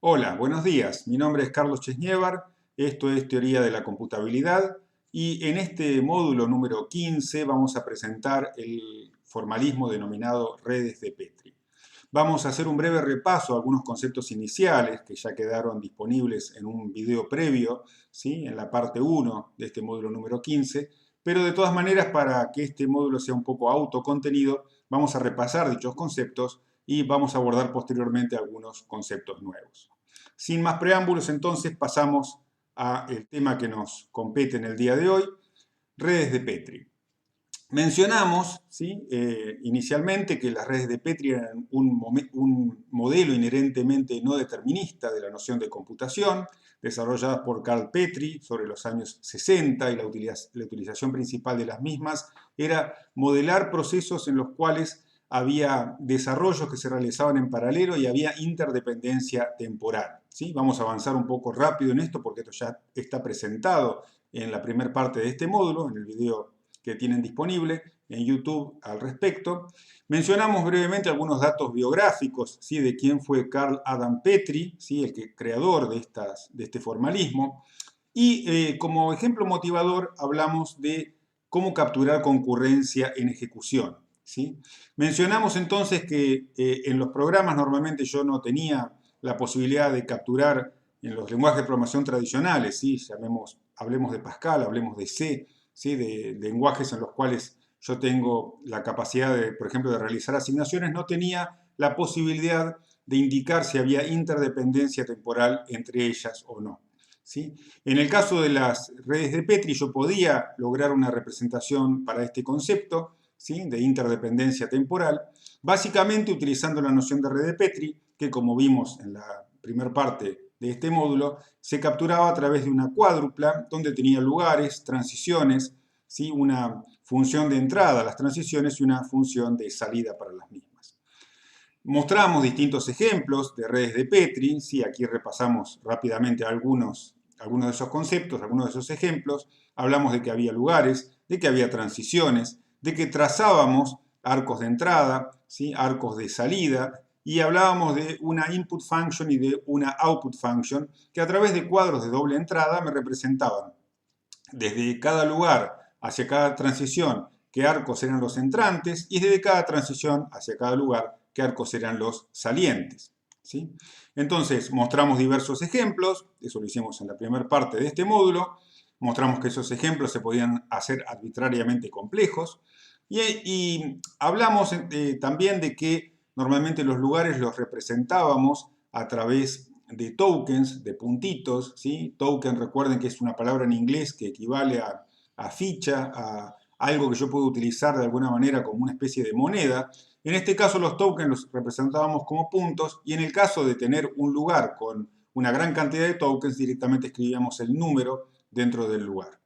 Hola, buenos días. Mi nombre es Carlos Chesnievar, esto es Teoría de la Computabilidad y en este módulo número 15 vamos a presentar el formalismo denominado redes de Petri. Vamos a hacer un breve repaso a algunos conceptos iniciales que ya quedaron disponibles en un video previo, ¿sí? En la parte 1 de este módulo número 15, pero de todas maneras para que este módulo sea un poco autocontenido, vamos a repasar dichos conceptos y vamos a abordar posteriormente algunos conceptos nuevos. Sin más preámbulos, entonces pasamos al tema que nos compete en el día de hoy, redes de Petri. Mencionamos ¿sí? Inicialmente que las redes de Petri eran un modelo inherentemente no determinista de la noción de computación, desarrolladas por Carl Petri sobre los años 60 y la utilización principal de las mismas era modelar procesos en los cuales había desarrollos que se realizaban en paralelo y había interdependencia temporal. ¿Sí? Vamos a avanzar un poco rápido en esto porque esto ya está presentado en la primera parte de este módulo, en el video que tienen disponible en YouTube al respecto. Mencionamos brevemente algunos datos biográficos, ¿sí? De quién fue Carl Adam Petri, ¿sí? El creador de este formalismo. Y como ejemplo motivador hablamos de cómo capturar concurrencia en ejecución. ¿Sí? Mencionamos entonces que en los programas normalmente yo no tenía la posibilidad de capturar en los lenguajes de programación tradicionales, ¿sí? Hablemos de Pascal, hablemos de C, ¿sí? De lenguajes en los cuales yo tengo la capacidad, por ejemplo, de realizar asignaciones, no tenía la posibilidad de indicar si había interdependencia temporal entre ellas o no. ¿Sí? En el caso de las redes de Petri, yo podía lograr una representación para este concepto, ¿sí? De interdependencia temporal, básicamente utilizando la noción de red de Petri, que como vimos en la primera parte de este módulo, se capturaba a través de una cuádrupla donde tenía lugares, transiciones, ¿sí? Una función de entrada a las transiciones y una función de salida para las mismas. Mostramos distintos ejemplos de redes de Petri, ¿sí? Aquí repasamos rápidamente algunos de esos conceptos, algunos de esos ejemplos. Hablamos de que había lugares, de que había transiciones, de que trazábamos arcos de entrada, ¿sí? Arcos de salida, y hablábamos de una input function y de una output function que a través de cuadros de doble entrada me representaban desde cada lugar hacia cada transición qué arcos eran los entrantes y desde cada transición hacia cada lugar qué arcos eran los salientes. ¿Sí? Entonces mostramos diversos ejemplos, eso lo hicimos en la primera parte de este módulo, mostramos que esos ejemplos se podían hacer arbitrariamente complejos y hablamos también de que normalmente los lugares los representábamos a través de tokens, de puntitos, ¿sí? Token, recuerden que es una palabra en inglés que equivale a ficha, a algo que yo puedo utilizar de alguna manera como una especie de moneda. En este caso los tokens los representábamos como puntos y en el caso de tener un lugar con una gran cantidad de tokens, directamente escribíamos el número dentro del lugar.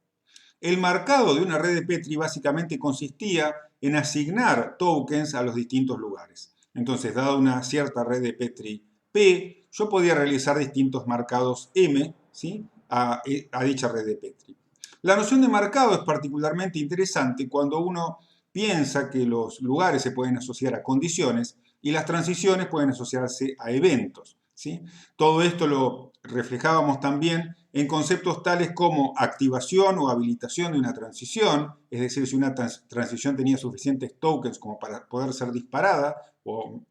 El marcado de una red de Petri básicamente consistía en asignar tokens a los distintos lugares. Entonces, dada una cierta red de Petri P, yo podía realizar distintos marcados M, ¿sí? a dicha red de Petri. La noción de marcado es particularmente interesante cuando uno piensa que los lugares se pueden asociar a condiciones y las transiciones pueden asociarse a eventos. ¿Sí? Todo esto lo reflejábamos también en conceptos tales como activación o habilitación de una transición, es decir, si una transición tenía suficientes tokens como para poder ser disparada, o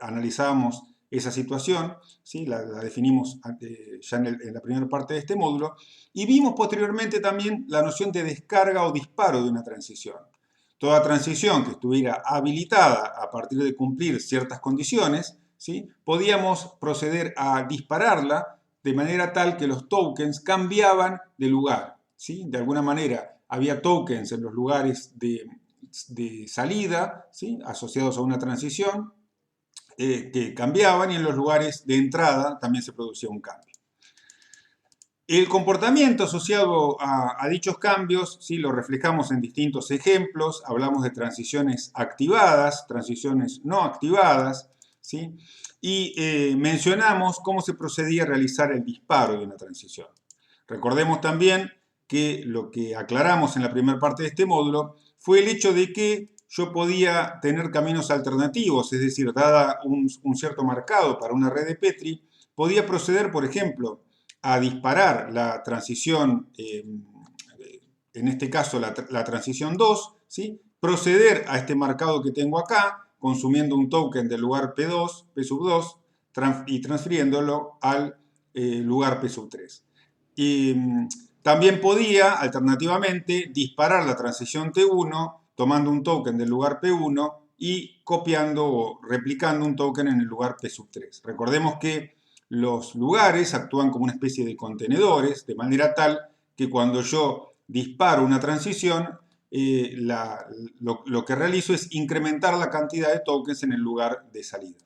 analizábamos esa situación, ¿sí? la definimos ya en la primera parte de este módulo, y vimos posteriormente también la noción de descarga o disparo de una transición. Toda transición que estuviera habilitada a partir de cumplir ciertas condiciones, ¿sí? Podíamos proceder a dispararla de manera tal que los tokens cambiaban de lugar. ¿Sí? De alguna manera había tokens en los lugares de salida, ¿sí? Asociados a una transición, que cambiaban y en los lugares de entrada también se producía un cambio. El comportamiento asociado a dichos cambios, ¿sí? Lo reflejamos en distintos ejemplos, hablamos de transiciones activadas, transiciones no activadas, ¿sí? Y mencionamos cómo se procedía a realizar el disparo de una transición. Recordemos también que lo que aclaramos en la primera parte de este módulo fue el hecho de que yo podía tener caminos alternativos, es decir, dada un cierto marcado para una red de Petri, podía proceder, por ejemplo, a disparar la transición, en este caso la transición 2, ¿sí? Proceder a este marcado que tengo acá, consumiendo un token del lugar P2, P sub 2, y transfiriéndolo al lugar P sub 3. Y también podía, alternativamente, disparar la transición T1 tomando un token del lugar P1 y copiando o replicando un token en el lugar P sub 3. Recordemos que los lugares actúan como una especie de contenedores, de manera tal que cuando yo disparo una transición, lo que realizo es incrementar la cantidad de tokens en el lugar de salida.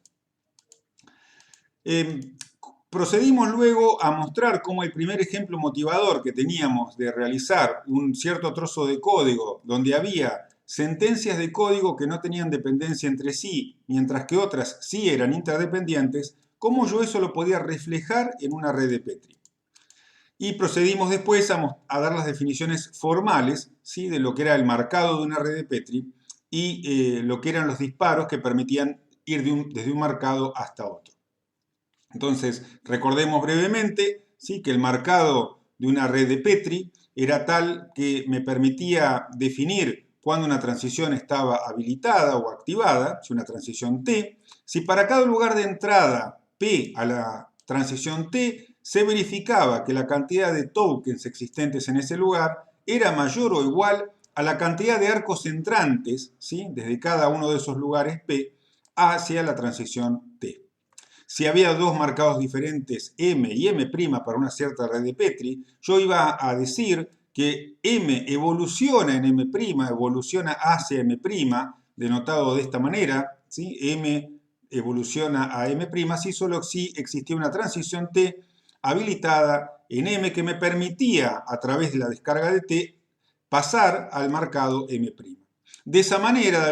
Procedimos luego a mostrar cómo el primer ejemplo motivador que teníamos de realizar un cierto trozo de código donde había sentencias de código que no tenían dependencia entre sí, mientras que otras sí eran interdependientes, cómo yo eso lo podía reflejar en una red de Petri. Y procedimos después a dar las definiciones formales, ¿sí?, de lo que era el marcado de una red de Petri y lo que eran los disparos que permitían ir desde un marcado hasta otro. Entonces, recordemos brevemente, ¿sí?, que el marcado de una red de Petri era tal que me permitía definir cuando una transición estaba habilitada o activada, si una transición T, si para cada lugar de entrada P a la transición T se verificaba que la cantidad de tokens existentes en ese lugar era mayor o igual a la cantidad de arcos entrantes, ¿sí?, desde cada uno de esos lugares P hacia la transición T. Si había dos marcados diferentes M y M' para una cierta red de Petri, yo iba a decir que M evoluciona en M', evoluciona hacia M', denotado de esta manera, ¿sí?, M evoluciona a M', solo si existía una transición T habilitada en M que me permitía, a través de la descarga de T, pasar al marcado M'. De esa manera,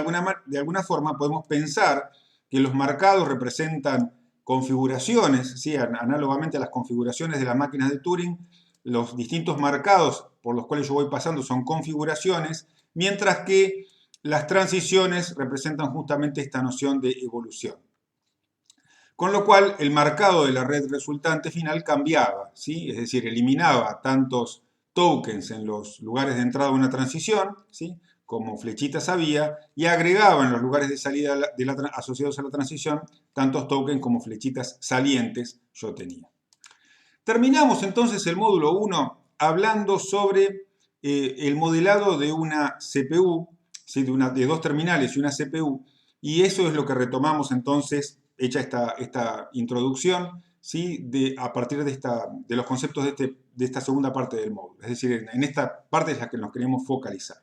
de alguna forma, podemos pensar que los marcados representan configuraciones, ¿sí?, análogamente a las configuraciones de las máquinas de Turing, los distintos marcados por los cuales yo voy pasando son configuraciones, mientras que las transiciones representan justamente esta noción de evolución. Con lo cual, el marcado de la red resultante final cambiaba, ¿sí?, es decir, eliminaba tantos tokens en los lugares de entrada de una transición, ¿sí?, como flechitas había, y agregaba en los lugares de salida asociados a la transición tantos tokens como flechitas salientes yo tenía. Terminamos entonces el módulo 1 hablando sobre el modelado de una CPU, ¿sí?, de dos terminales y una CPU, y eso es lo que retomamos entonces, hecha esta introducción, ¿sí?, a partir de los conceptos de esta segunda parte del módulo. Es decir, en esta parte es la que nos queremos focalizar.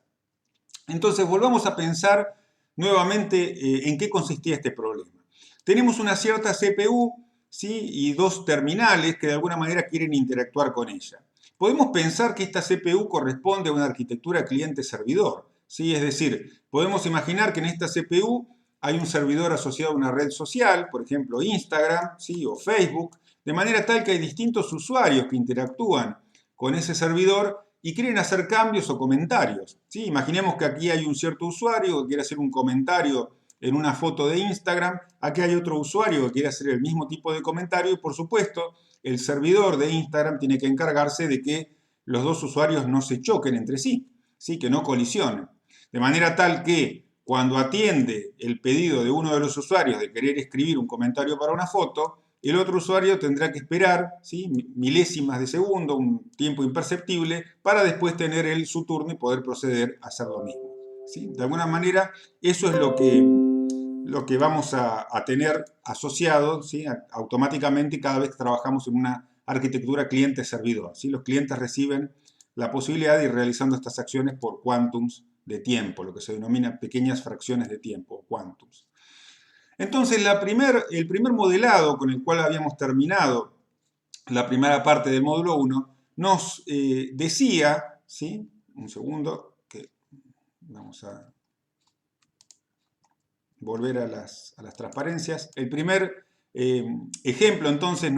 Entonces, volvamos a pensar nuevamente en qué consistía este problema. Tenemos una cierta CPU, ¿sí?, y dos terminales que de alguna manera quieren interactuar con ella. Podemos pensar que esta CPU corresponde a una arquitectura cliente-servidor, ¿sí? Es decir, podemos imaginar que en esta CPU hay un servidor asociado a una red social, por ejemplo Instagram, ¿sí?, o Facebook, de manera tal que hay distintos usuarios que interactúan con ese servidor y quieren hacer cambios o comentarios, ¿sí? Imaginemos que aquí hay un cierto usuario que quiere hacer un comentario en una foto de Instagram, aquí hay otro usuario que quiere hacer el mismo tipo de comentario y, por supuesto, el servidor de Instagram tiene que encargarse de que los dos usuarios no se choquen entre sí, ¿sí?, que no colisionen. De manera tal que cuando atiende el pedido de uno de los usuarios de querer escribir un comentario para una foto, el otro usuario tendrá que esperar, ¿sí?, milésimas de segundo, un tiempo imperceptible, para después tener su turno y poder proceder a hacer lo mismo, ¿sí? De alguna manera, eso es lo que vamos a tener asociado, ¿sí?, automáticamente cada vez que trabajamos en una arquitectura cliente-servidor, ¿sí? Los clientes reciben la posibilidad de ir realizando estas acciones por quantums de tiempo, lo que se denomina pequeñas fracciones de tiempo, quantums. Entonces, el primer modelado con el cual habíamos terminado la primera parte del módulo 1 nos decía, ¿sí?, un segundo, que vamos a volver a las transparencias. El primer ejemplo, entonces,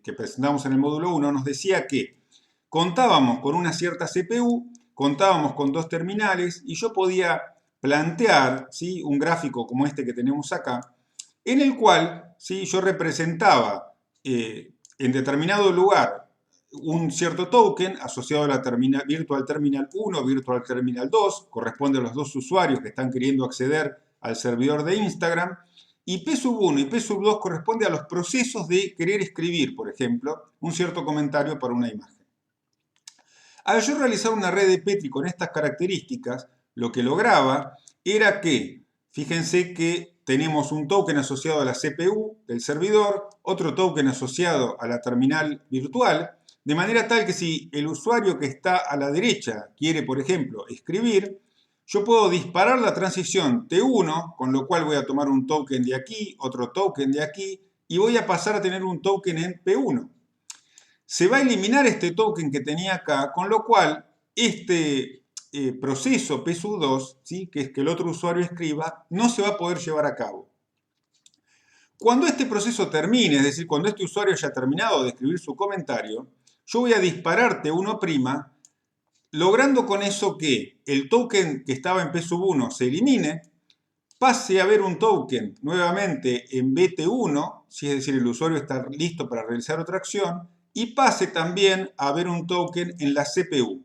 que presentamos en el módulo 1, nos decía que contábamos con una cierta CPU, contábamos con dos terminales y yo podía plantear, ¿sí?, un gráfico como este que tenemos acá, en el cual ¿sí? Yo representaba en determinado lugar un cierto token asociado a la Virtual Terminal 1, Virtual Terminal 2, corresponde a los dos usuarios que están queriendo acceder al servidor de Instagram, y PSUB1 y PSUB2 corresponde a los procesos de querer escribir, por ejemplo, un cierto comentario para una imagen. Al yo realizar una red de Petri con estas características, lo que lograba era que, fíjense que tenemos un token asociado a la CPU del servidor, otro token asociado a la terminal virtual, de manera tal que si el usuario que está a la derecha quiere, por ejemplo, escribir, yo puedo disparar la transición T1, con lo cual voy a tomar un token de aquí, otro token de aquí, y voy a pasar a tener un token en P1. Se va a eliminar este token que tenía acá, con lo cual este proceso PSU2, ¿sí? Que es que el otro usuario escriba, no se va a poder llevar a cabo. Cuando este proceso termine, es decir, cuando este usuario haya terminado de escribir su comentario, yo voy a disparar T1', logrando con eso que el token que estaba en PSUB1 se elimine, pase a haber un token nuevamente en BT1, es decir, el usuario está listo para realizar otra acción, y pase también a haber un token en la CPU.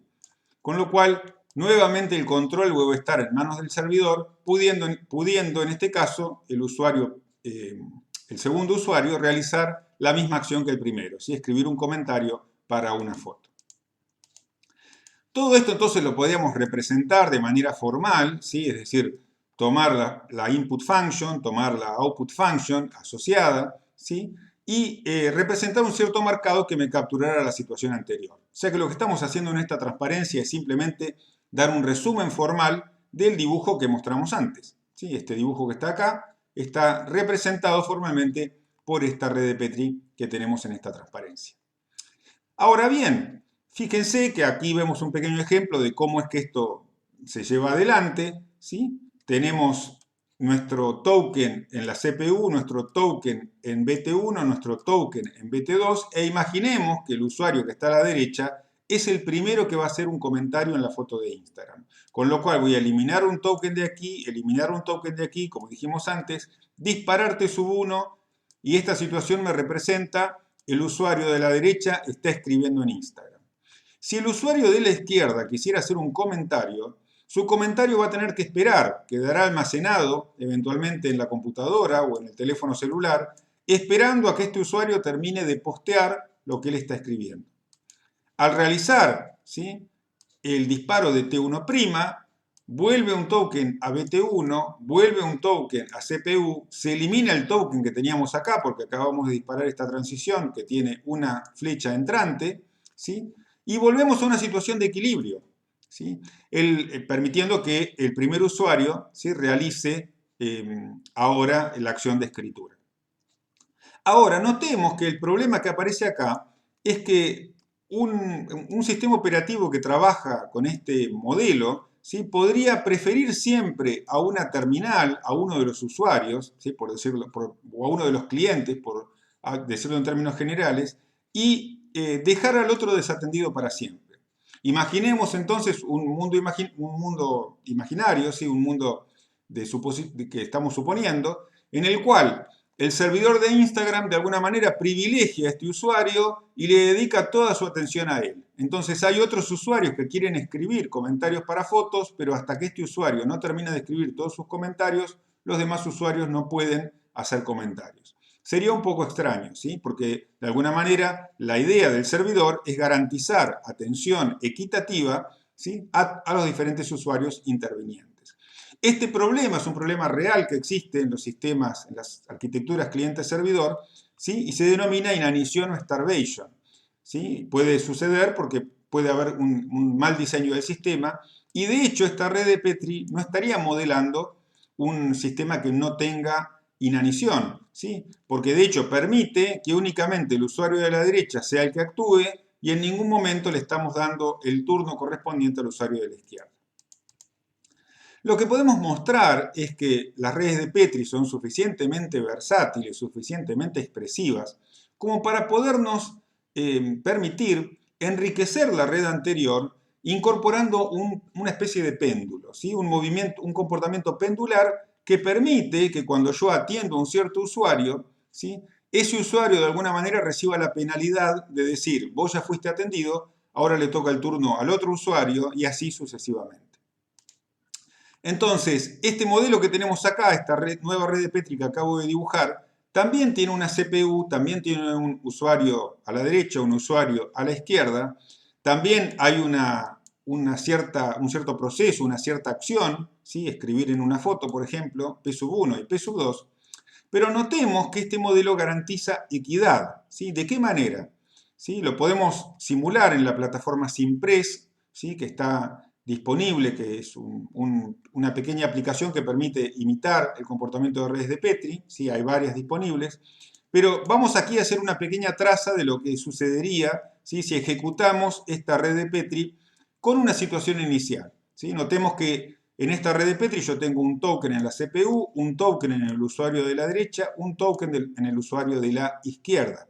Con lo cual, nuevamente el control vuelve a estar en manos del servidor, pudiendo en este caso el usuario, el segundo usuario, realizar la misma acción que el primero, ¿sí? Escribir un comentario para una foto. Todo esto entonces lo podíamos representar de manera formal, ¿sí? Es decir, tomar la input function, tomar la output function asociada, ¿sí? Y representar un cierto marcado que me capturara la situación anterior. O sea que lo que estamos haciendo en esta transparencia es simplemente dar un resumen formal del dibujo que mostramos antes, ¿sí? Este dibujo que está acá está representado formalmente por esta red de Petri que tenemos en esta transparencia. Ahora bien, fíjense que aquí vemos un pequeño ejemplo de cómo es que esto se lleva adelante, ¿sí? Tenemos nuestro token en la CPU, nuestro token en BT1, nuestro token en BT2, e imaginemos que el usuario que está a la derecha es el primero que va a hacer un comentario en la foto de Instagram. Con lo cual voy a eliminar un token de aquí, eliminar un token de aquí, como dijimos antes, disparar T1, y esta situación me representa el usuario de la derecha está escribiendo en Instagram. Si el usuario de la izquierda quisiera hacer un comentario, su comentario va a tener que esperar, quedará almacenado eventualmente en la computadora o en el teléfono celular, esperando a que este usuario termine de postear lo que él está escribiendo. Al realizar, ¿sí?, el disparo de T1', vuelve un token a BT1, vuelve un token a CPU, se elimina el token que teníamos acá porque acabamos de disparar esta transición que tiene una flecha entrante, ¿sí?, y volvemos a una situación de equilibrio, ¿sí?, permitiendo que el primer usuario, ¿sí?, realice ahora la acción de escritura. Ahora, notemos que el problema que aparece acá es que un sistema operativo que trabaja con este modelo, ¿sí?, podría preferir siempre a una terminal, a uno de los usuarios, ¿sí?, por decirlo, o a uno de los clientes, por decirlo en términos generales, y dejar al otro desatendido para siempre. Imaginemos entonces un mundo imaginario, ¿sí?, un mundo que estamos suponiendo, en el cual el servidor de Instagram de alguna manera privilegia a este usuario y le dedica toda su atención a él. Entonces hay otros usuarios que quieren escribir comentarios para fotos, pero hasta que este usuario no termina de escribir todos sus comentarios, los demás usuarios no pueden hacer comentarios. Sería un poco extraño, ¿sí?, porque de alguna manera la idea del servidor es garantizar atención equitativa, ¿sí?, a los diferentes usuarios intervinientes. Este problema es un problema real que existe en los sistemas, en las arquitecturas cliente-servidor, ¿sí?, y se denomina inanición o starvation, ¿sí? Puede suceder porque puede haber un mal diseño del sistema, y de hecho esta red de Petri no estaría modelando un sistema que no tenga inanición, ¿sí?, porque de hecho permite que únicamente el usuario de la derecha sea el que actúe y en ningún momento le estamos dando el turno correspondiente al usuario de la izquierda. Lo que podemos mostrar es que las redes de Petri son suficientemente versátiles, suficientemente expresivas, como para podernos permitir enriquecer la red anterior incorporando una especie de péndulo, ¿sí?, un comportamiento pendular que permite que cuando yo atiendo a un cierto usuario, ¿sí? Ese usuario de alguna manera reciba la penalidad de decir, vos ya fuiste atendido, ahora le toca el turno al otro usuario y así sucesivamente. Entonces, este modelo que tenemos acá, esta nueva red de Petri que acabo de dibujar, también tiene una CPU, también tiene un usuario a la derecha, un usuario a la izquierda, también hay un cierto proceso, una cierta acción, ¿sí? Escribir en una foto, por ejemplo, P1 y P2, pero notemos que este modelo garantiza equidad, ¿sí? ¿De qué manera? ¿Sí? Lo podemos simular en la plataforma Simpress, ¿sí? Que está disponible, que es una pequeña aplicación que permite imitar el comportamiento de redes de Petri, ¿sí? Hay varias disponibles, pero vamos aquí a hacer una pequeña traza de lo que sucedería, ¿sí? Si ejecutamos esta red de Petri con una situación inicial, ¿sí? Notemos que en esta red de Petri yo tengo un token en la CPU, un token en el usuario de la derecha, un token en el usuario de la izquierda.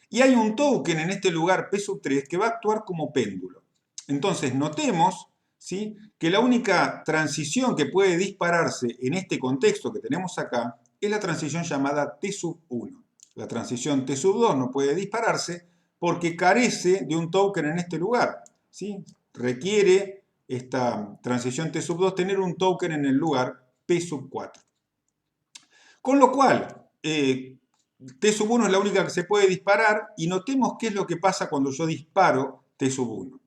Y hay un token en este lugar P3 que va a actuar como péndulo. Entonces notemos, ¿sí?, que la única transición que puede dispararse en este contexto que tenemos acá es la transición llamada T1. La transición T2 no puede dispararse porque carece de un token en este lugar, ¿sí? Requiere esta transición T2 tener un token en el lugar P4. Con lo cual, T1 es la única que se puede disparar y notemos qué es lo que pasa cuando yo disparo T1.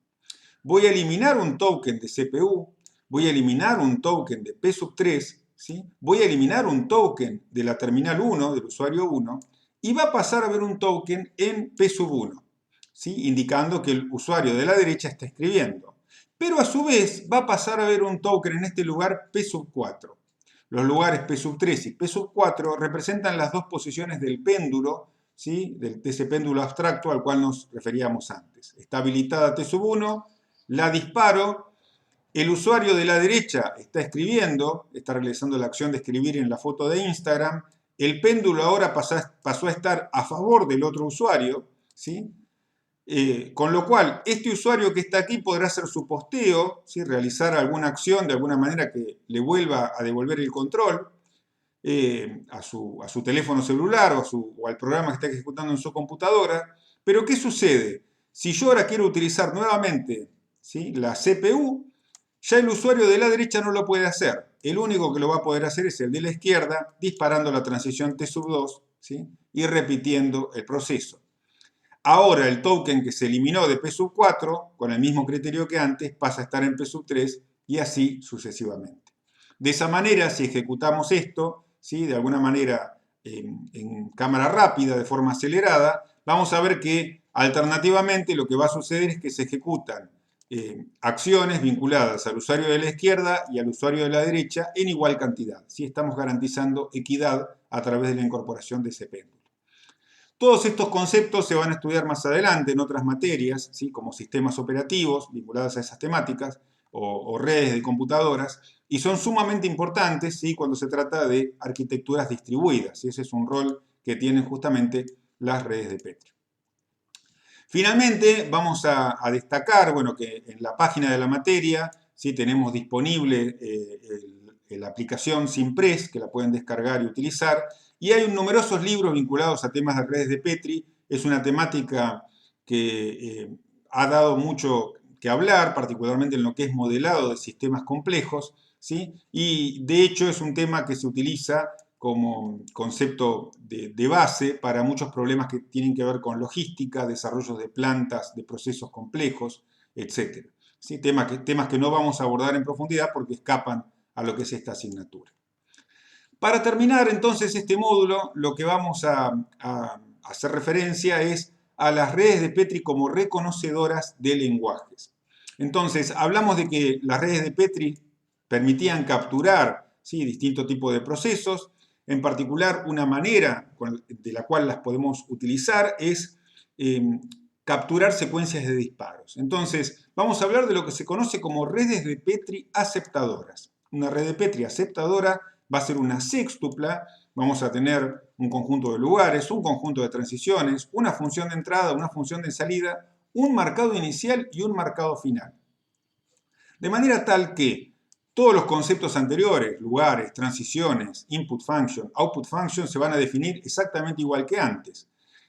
Voy a eliminar un token de CPU, voy a eliminar un token de P3, ¿sí? Voy a eliminar un token de la terminal 1, del usuario 1, y va a pasar a ver un token en P1, ¿sí?, indicando que el usuario de la derecha está escribiendo. Pero a su vez va a pasar a ver un token en este lugar P4. Los lugares P3 y P4 representan las dos posiciones del péndulo, ¿sí?, de ese péndulo abstracto al cual nos referíamos antes. Está habilitada T1, la disparo, el usuario de la derecha está escribiendo, está realizando la acción de escribir en la foto de Instagram, el péndulo ahora pasó a estar a favor del otro usuario, ¿sí? Con lo cual, este usuario que está aquí podrá hacer su posteo, ¿sí?, realizar alguna acción de alguna manera que le vuelva a devolver el control a su teléfono celular o al programa que está ejecutando en su computadora. Pero ¿qué sucede? Si yo ahora quiero utilizar nuevamente, ¿sí?, la CPU, ya el usuario de la derecha no lo puede hacer. El único que lo va a poder hacer es el de la izquierda, disparando la transición T2, ¿sí?, y repitiendo el proceso. Ahora el token que se eliminó de P4, con el mismo criterio que antes, pasa a estar en P3 y así sucesivamente. De esa manera, si ejecutamos esto, ¿sí?, de alguna manera en cámara rápida, de forma acelerada, vamos a ver que alternativamente lo que va a suceder es que se ejecutan acciones vinculadas al usuario de la izquierda y al usuario de la derecha en igual cantidad. ¿Sí? Estamos garantizando equidad a través de la incorporación de ese péndulo. Todos estos conceptos se van a estudiar más adelante en otras materias, ¿sí?, como sistemas operativos vinculados a esas temáticas o redes de computadoras, y son sumamente importantes, ¿sí?, cuando se trata de arquitecturas distribuidas. Ese es un rol que tienen justamente las redes de Petri. Finalmente, vamos a destacar, bueno, que en la página de la materia, ¿sí?, tenemos disponible la aplicación Simpress, que la pueden descargar y utilizar, y hay numerosos libros vinculados a temas de redes de Petri. Es una temática que ha dado mucho que hablar, particularmente en lo que es modelado de sistemas complejos, ¿sí? Y de hecho es un tema que se utiliza como concepto de base para muchos problemas que tienen que ver con logística, desarrollos de plantas, de procesos complejos, etc. ¿Sí? Temas que no vamos a abordar en profundidad porque escapan a lo que es esta asignatura. Para terminar entonces este módulo, lo que vamos a hacer referencia es a las redes de Petri como reconocedoras de lenguajes. Entonces, hablamos de que las redes de Petri permitían capturar, ¿sí?, distintos tipos de procesos. En particular, una manera de la cual las podemos utilizar es capturar secuencias de disparos. Entonces, vamos a hablar de lo que se conoce como redes de Petri aceptadoras. Una red de Petri aceptadora va a ser una sextupla. Vamos a tener un conjunto de lugares, un conjunto de transiciones, una función de entrada, una función de salida, un marcado inicial y un marcado final. De manera tal que todos los conceptos anteriores, lugares, transiciones, input function, output function, se van a definir exactamente igual que antes.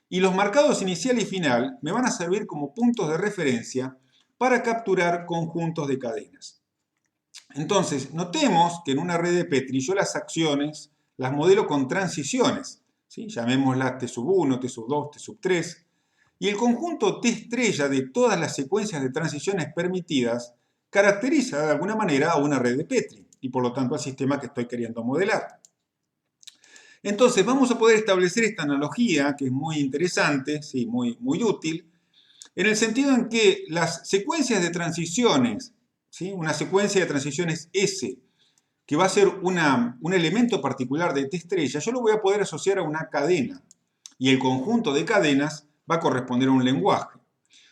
Y los marcados inicial y final me van a servir como puntos de referencia para capturar conjuntos de cadenas. Entonces, notemos que en una red de Petri yo las acciones las modelo con transiciones, ¿sí? Llamémoslas T sub 1, T sub 2, T sub 3, y el conjunto T estrella de todas las secuencias de transiciones permitidas caracteriza de alguna manera a una red de Petri, y por lo tanto al sistema que estoy queriendo modelar. Entonces, vamos a poder establecer esta analogía, que es muy interesante, ¿sí? muy útil, en el sentido en que las secuencias de transiciones, ¿sí? Una secuencia de transiciones S, que va a ser un elemento particular de T estrella, yo lo voy a poder asociar a una cadena. Y el conjunto de cadenas va a corresponder a un lenguaje.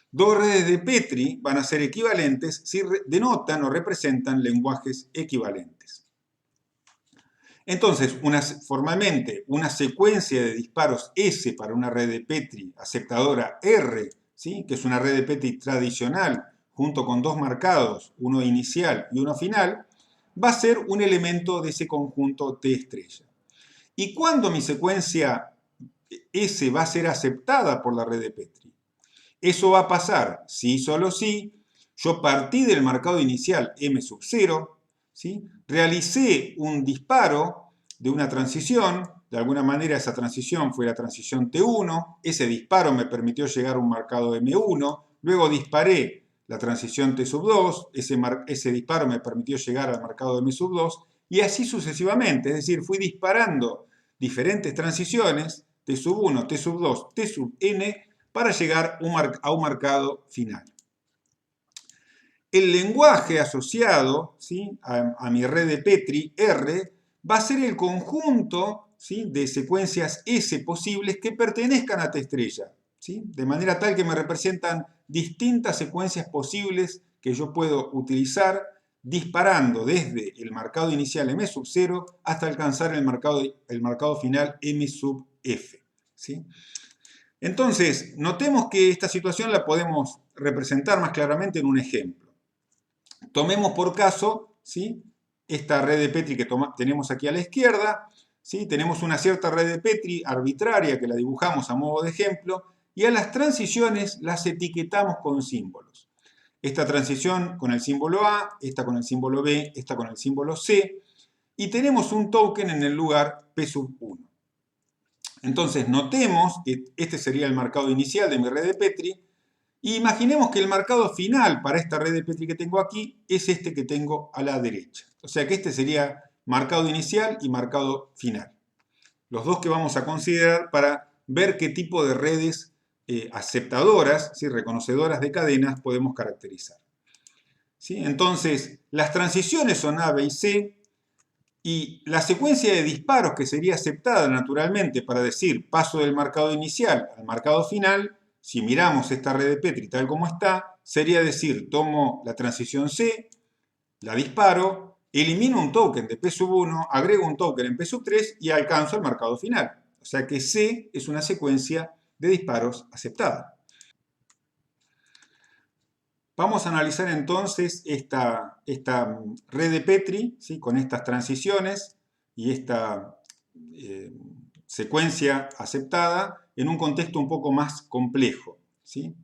Dos redes de Petri van a ser equivalentes si denotan o representan lenguajes equivalentes. Entonces, formalmente, una secuencia de disparos S para una red de Petri aceptadora R, ¿sí? Que es una red de Petri tradicional, junto con dos marcados, uno inicial y uno final, va a ser un elemento de ese conjunto T estrella. ¿Y cuándo mi secuencia S va a ser aceptada por la red de Petri? Eso va a pasar si, solo si, yo partí del marcado inicial M sub 0, ¿sí? Realicé un disparo de una transición, de alguna manera esa transición fue la transición T1, ese disparo me permitió llegar a un marcado M1, luego disparé la transición T sub 2, ese disparo me permitió llegar al marcado M sub 2, y así sucesivamente, es decir, fui disparando diferentes transiciones, T sub 1, T sub 2, T sub n, para llegar a un marcado final. El lenguaje asociado, ¿sí? a mi red de Petri, R, va a ser el conjunto, ¿sí? de secuencias S posibles que pertenezcan a T estrella, ¿sí? De manera tal que me representan distintas secuencias posibles que yo puedo utilizar disparando desde el marcado inicial M sub 0 hasta alcanzar el marcado final M sub F, ¿sí? Entonces, notemos que esta situación la podemos representar más claramente en un ejemplo. Tomemos por caso, ¿sí? Esta red de Petri que tenemos aquí a la izquierda, ¿sí? Tenemos una cierta red de Petri arbitraria que la dibujamos a modo de ejemplo, y a las transiciones las etiquetamos con símbolos. Esta transición con el símbolo A, esta con el símbolo B, esta con el símbolo C, y tenemos un token en el lugar P sub 1. Entonces notemos que este sería el marcado inicial de mi red de Petri, y imaginemos que el marcado final para esta red de Petri que tengo aquí es este que tengo a la derecha. O sea que este sería marcado inicial y marcado final. Los dos que vamos a considerar para ver qué tipo de redes aceptadoras, ¿sí? Reconocedoras de cadenas podemos caracterizar. ¿Sí? Entonces, las transiciones son A, B y C, y la secuencia de disparos que sería aceptada naturalmente para decir paso del marcado inicial al marcado final, si miramos esta red de Petri tal como está, sería decir, tomo la transición C, la disparo, elimino un token de P sub 1, agrego un token en P sub 3 y alcanzo el marcado final. O sea que C es una secuencia de disparos aceptada. Vamos a analizar entonces esta red de Petri, ¿sí? Con estas transiciones y esta secuencia aceptada en un contexto un poco más complejo, ¿sí?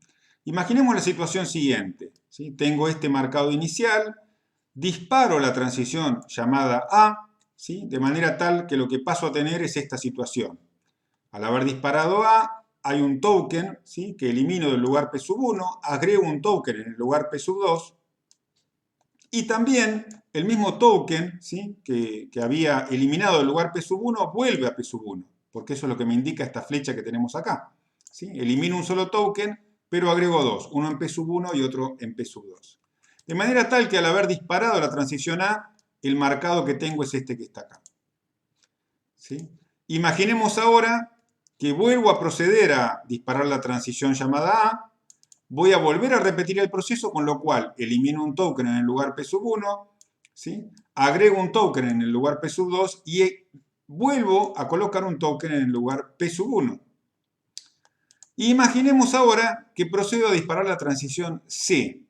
Imaginemos la situación siguiente, ¿sí? Tengo este marcado inicial, disparo la transición llamada A, ¿sí? De manera tal que lo que paso a tener es esta situación. Al haber disparado A, hay un token, ¿sí? Que elimino del lugar P sub 1, agrego un token en el lugar P sub 2, y también el mismo token, ¿sí? que había eliminado del lugar P sub 1 vuelve a P sub 1, porque eso es lo que me indica esta flecha que tenemos acá, ¿sí? Elimino un solo token, pero agrego dos, uno en P sub 1 y otro en P sub 2. De manera tal que al haber disparado la transición A, el marcado que tengo es este que está acá, ¿sí? Imaginemos ahora que vuelvo a proceder a disparar la transición llamada A, voy a volver a repetir el proceso, con lo cual elimino un token en el lugar P sub 1, ¿sí? Agrego un token en el lugar P sub 2 y vuelvo a colocar un token en el lugar P sub 1. Y imaginemos ahora que procedo a disparar la transición C.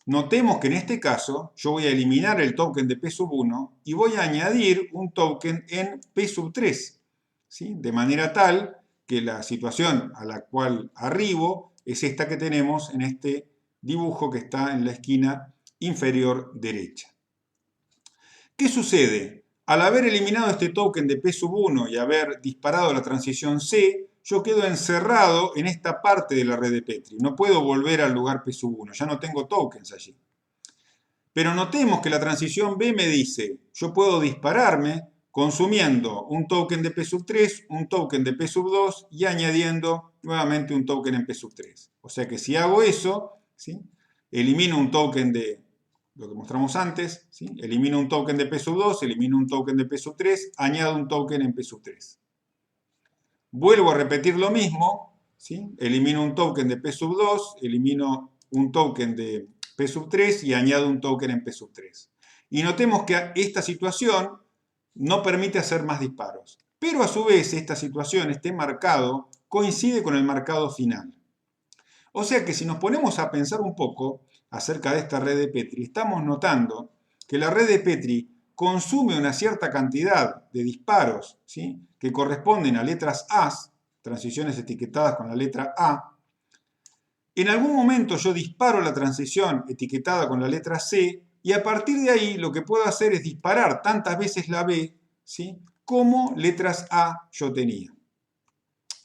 Notemos que en este caso yo voy a eliminar el token de P1 y voy a añadir un token en P3, ¿sí? De manera tal que la situación a la cual arribo es esta que tenemos en este dibujo que está en la esquina inferior derecha. ¿Qué sucede? Al haber eliminado este token de P1 y haber disparado la transición C, yo quedo encerrado en esta parte de la red de Petri. No puedo volver al lugar P1, ya no tengo tokens allí. Pero notemos que la transición B me dice, yo puedo dispararme consumiendo un token de P3, un token de P2 y añadiendo nuevamente un token en P3. O sea que si hago eso, ¿sí? Elimino un token de lo que mostramos antes, ¿sí? Elimino un token de P2, elimino un token de P3, añado un token en P3. Vuelvo a repetir lo mismo, ¿sí? Elimino un token de P2, elimino un token de P3 y añado un token en P3. Y notemos que esta situación no permite hacer más disparos. Pero a su vez esta situación, este marcado, coincide con el marcado final. O sea que si nos ponemos a pensar un poco acerca de esta red de Petri, estamos notando que la red de Petri consume una cierta cantidad de disparos, ¿sí? Que corresponden a letras A, transiciones etiquetadas con la letra A. En algún momento yo disparo la transición etiquetada con la letra C y a partir de ahí lo que puedo hacer es disparar tantas veces la B, ¿sí? Como letras A yo tenía.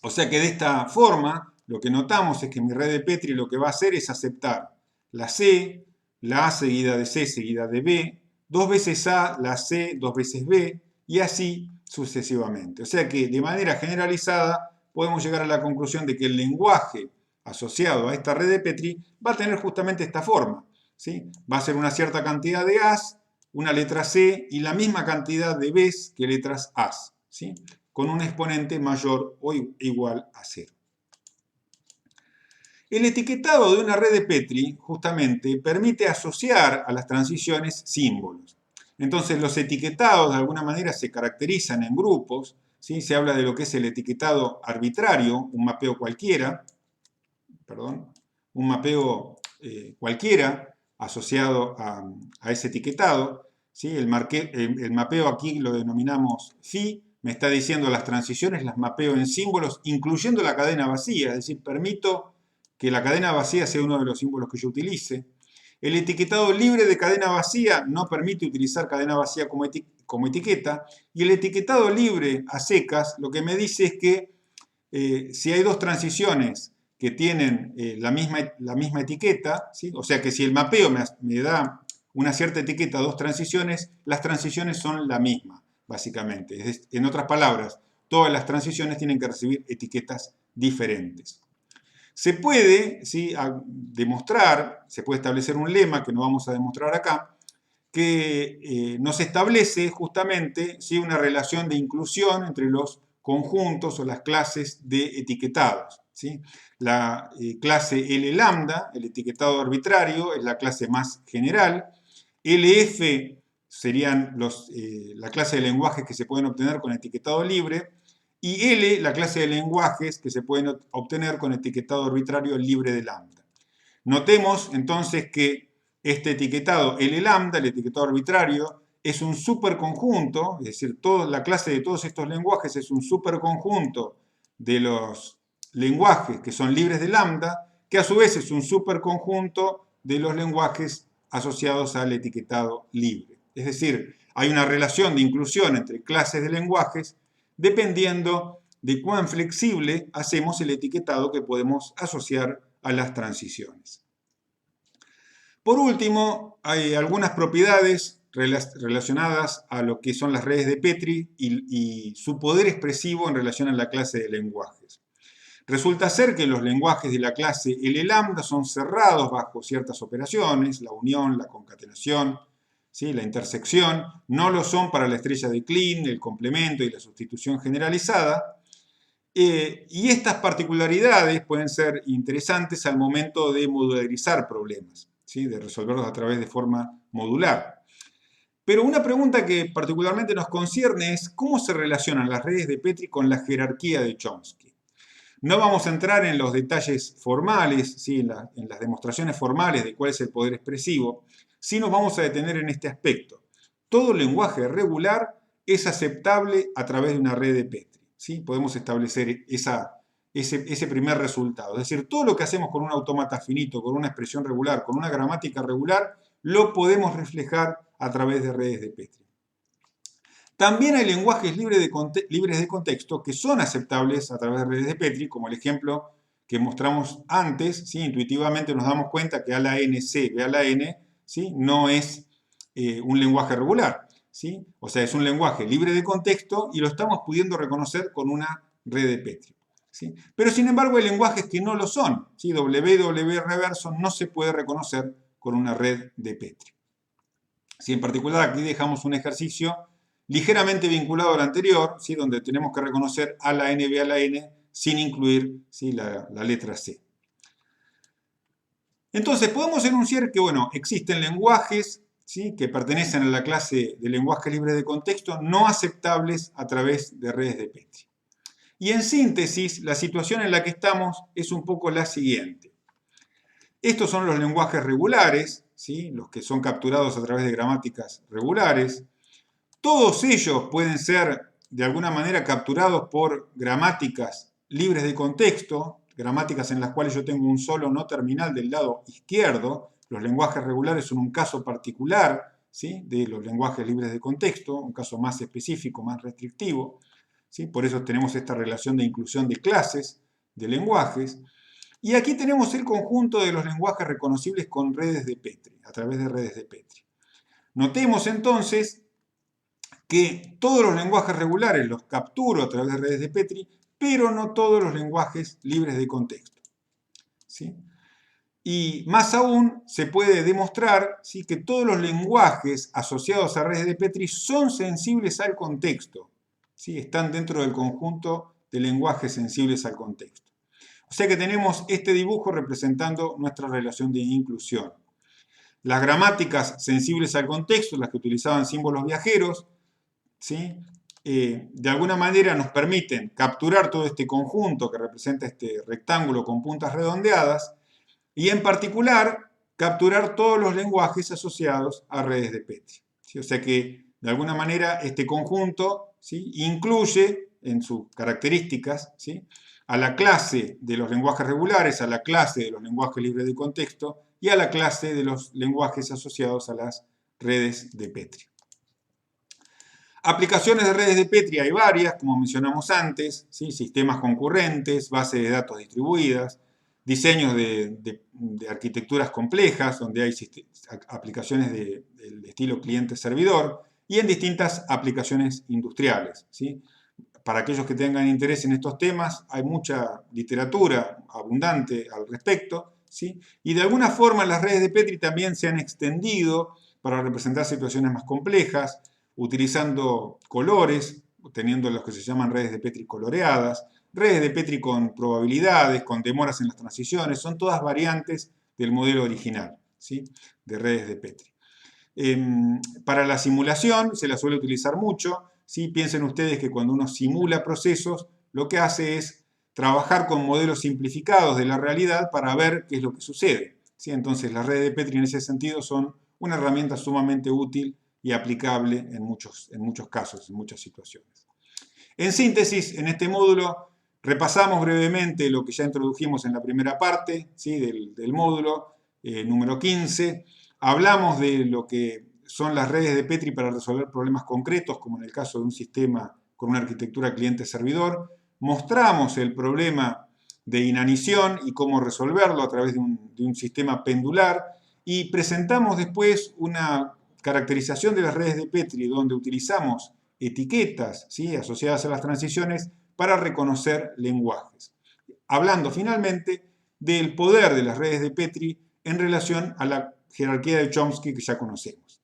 O sea que de esta forma lo que notamos es que mi red de Petri lo que va a hacer es aceptar la C, la A seguida de C seguida de B, dos veces A, la C, dos veces B y así sucesivamente. O sea que de manera generalizada podemos llegar a la conclusión de que el lenguaje asociado a esta red de Petri va a tener justamente esta forma, ¿sí? Va a ser una cierta cantidad de A's, una letra C y la misma cantidad de B's que letras A's, ¿sí? Con un exponente mayor o igual a 0. El etiquetado de una red de Petri justamente permite asociar a las transiciones símbolos. Entonces los etiquetados de alguna manera se caracterizan en grupos, ¿sí? Se habla de lo que es el etiquetado arbitrario, un mapeo cualquiera, un mapeo cualquiera asociado a ese etiquetado, ¿sí? El mapeo aquí lo denominamos phi, me está diciendo las transiciones las mapeo en símbolos, incluyendo la cadena vacía, es decir, permito que la cadena vacía sea uno de los símbolos que yo utilice. El etiquetado libre de cadena vacía no permite utilizar cadena vacía como etiqueta, y el etiquetado libre a secas lo que me dice es que si hay dos transiciones que tienen la misma etiqueta, ¿sí? O sea que si el mapeo me da una cierta etiqueta a dos transiciones, las transiciones son la misma, básicamente. En otras palabras, todas las transiciones tienen que recibir etiquetas diferentes. Se puede, ¿sí?, demostrar, se puede establecer un lema que no vamos a demostrar acá, que nos establece justamente, ¿sí?, una relación de inclusión entre los conjuntos o las clases de etiquetados, ¿sí? La clase L lambda, el etiquetado arbitrario, es la clase más general. LF serían la clase de lenguajes que se pueden obtener con etiquetado libre. Y L, la clase de lenguajes que se pueden obtener con etiquetado arbitrario libre de lambda. Notemos entonces que este etiquetado L lambda, el etiquetado arbitrario, es un superconjunto, es decir, la clase de todos estos lenguajes es un superconjunto de los lenguajes que son libres de lambda, que a su vez es un superconjunto de los lenguajes asociados al etiquetado libre. Es decir, hay una relación de inclusión entre clases de lenguajes dependiendo de cuán flexible hacemos el etiquetado que podemos asociar a las transiciones. Por último, hay algunas propiedades relacionadas a lo que son las redes de Petri y su poder expresivo en relación a la clase de lenguajes. Resulta ser que los lenguajes de la clase L lambda son cerrados bajo ciertas operaciones, la unión, la concatenación, ¿sí?, la intersección, no lo son para la estrella de Kleene, el complemento y la sustitución generalizada. Y estas particularidades pueden ser interesantes al momento de modularizar problemas, ¿sí?, de resolverlos a través de forma modular. Pero una pregunta que particularmente nos concierne es cómo se relacionan las redes de Petri con la jerarquía de Chomsky. No vamos a entrar en los detalles formales, ¿sí? en las demostraciones formales de cuál es el poder expresivo, sí nos vamos a detener en este aspecto. Todo lenguaje regular es aceptable a través de una red de Petri. ¿Sí? Podemos establecer ese primer resultado. Es decir, todo lo que hacemos con un autómata finito, con una expresión regular, con una gramática regular, lo podemos reflejar a través de redes de Petri. También hay lenguajes libres de contexto que son aceptables a través de redes de Petri, como el ejemplo que mostramos antes. ¿Sí? Intuitivamente nos damos cuenta que A la N, C, B a la N, ¿sí? No es un lenguaje regular. ¿Sí? O sea, es un lenguaje libre de contexto y lo estamos pudiendo reconocer con una red de Petri. ¿Sí? Pero sin embargo hay lenguajes que no lo son. ¿Sí? WW reverso no se puede reconocer con una red de Petri. ¿Sí? En particular aquí dejamos un ejercicio ligeramente vinculado al anterior, ¿sí? Donde tenemos que reconocer A la N, B a la N sin incluir, ¿sí? la letra C. Entonces podemos enunciar que bueno, existen lenguajes, ¿sí? que pertenecen a la clase de lenguajes libres de contexto no aceptables a través de redes de Petri. Y en síntesis, la situación en la que estamos es un poco la siguiente. Estos son los lenguajes regulares, ¿sí? los que son capturados a través de gramáticas regulares. Todos ellos pueden ser de alguna manera capturados por gramáticas libres de contexto, gramáticas en las cuales yo tengo un solo no terminal del lado izquierdo. Los lenguajes regulares son un caso particular, ¿sí? de los lenguajes libres de contexto, un caso más específico, más restrictivo. ¿Sí? Por eso tenemos esta relación de inclusión de clases, de lenguajes. Y aquí tenemos el conjunto de los lenguajes reconocibles con redes de Petri, a través de redes de Petri. Notemos entonces que todos los lenguajes regulares los capturo a través de redes de Petri, pero no todos los lenguajes libres de contexto. ¿Sí? Y más aún, se puede demostrar, ¿sí? que todos los lenguajes asociados a redes de Petri son sensibles al contexto. ¿Sí? Están dentro del conjunto de lenguajes sensibles al contexto. O sea que tenemos este dibujo representando nuestra relación de inclusión. Las gramáticas sensibles al contexto, las que utilizaban símbolos viajeros, ¿sí? De alguna manera nos permiten capturar todo este conjunto que representa este rectángulo con puntas redondeadas y en particular capturar todos los lenguajes asociados a redes de Petri. ¿Sí? O sea que de alguna manera este conjunto, ¿sí? incluye en sus características, ¿sí? a la clase de los lenguajes regulares, a la clase de los lenguajes libres de contexto y a la clase de los lenguajes asociados a las redes de Petri. Aplicaciones de redes de Petri hay varias, como mencionamos antes, ¿sí? Sistemas concurrentes, bases de datos distribuidas, diseños de arquitecturas complejas, donde hay aplicaciones del estilo cliente-servidor, y en distintas aplicaciones industriales. ¿Sí? Para aquellos que tengan interés en estos temas, hay mucha literatura abundante al respecto, ¿sí? Y de alguna forma las redes de Petri también se han extendido para representar situaciones más complejas, utilizando colores, teniendo los que se llaman redes de Petri coloreadas, redes de Petri con probabilidades, con demoras en las transiciones, son todas variantes del modelo original, ¿sí? de redes de Petri. Para la simulación se la suele utilizar mucho, ¿sí? Piensen ustedes que cuando uno simula procesos, lo que hace es trabajar con modelos simplificados de la realidad para ver qué es lo que sucede, ¿sí? Entonces las redes de Petri en ese sentido son una herramienta sumamente útil y aplicable en muchos casos, en muchas situaciones. En síntesis, en este módulo repasamos brevemente lo que ya introdujimos en la primera parte, ¿sí? del módulo número 15. Hablamos de lo que son las redes de Petri para resolver problemas concretos, como en el caso de un sistema con una arquitectura cliente-servidor. Mostramos el problema de inanición y cómo resolverlo a través de un sistema pendular. Y presentamos después una caracterización de las redes de Petri, donde utilizamos etiquetas, ¿sí? asociadas a las transiciones para reconocer lenguajes. Hablando finalmente del poder de las redes de Petri en relación a la jerarquía de Chomsky que ya conocemos.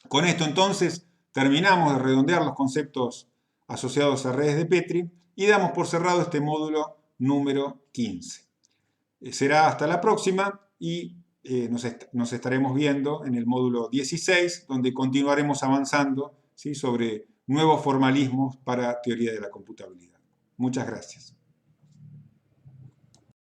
Con esto entonces terminamos de redondear los conceptos asociados a redes de Petri y damos por cerrado este módulo número 15. Será hasta la próxima y nos estaremos viendo en el módulo 16, donde continuaremos avanzando, ¿sí? sobre nuevos formalismos para teoría de la computabilidad. Muchas gracias.